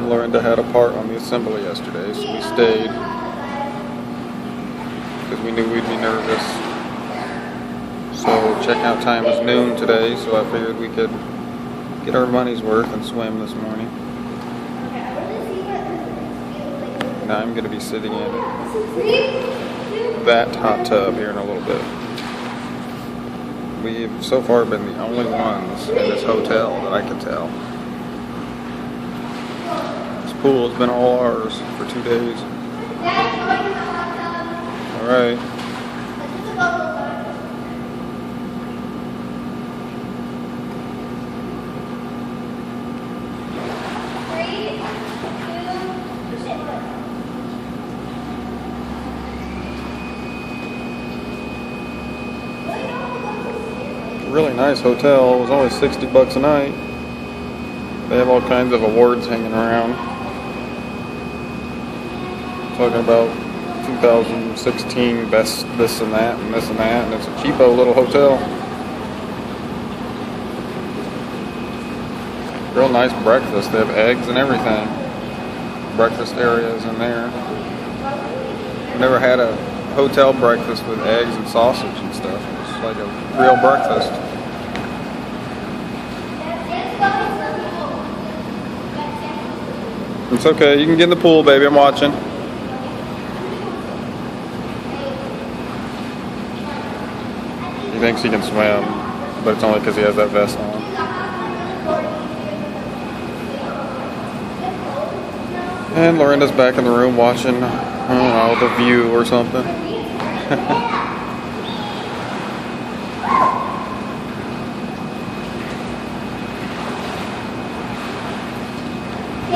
and Lorinda had a part on the assembly yesterday, so we stayed because we knew we'd be nervous. So checkout time is noon today, so I figured we could get our money's worth and swim this morning. Now I'm going to be sitting in that hot tub here in a little bit. We've so far been the only ones in this hotel that I can tell. This pool has been all ours for 2 days. Alright. Really nice hotel. It was only $60 a night. They have all kinds of awards hanging around. Talking about 2016 best this and that and this and that, and it's a cheapo little hotel. Real nice breakfast. They have eggs and everything. Breakfast areas in there. I've never had a hotel breakfast with eggs and sausage and stuff. It's like a real breakfast. It's okay, you can get in the pool, baby, I'm watching. He thinks he can swim, but it's only because he has that vest on. And Lorinda's back in the room watching, I don't know, The View or something.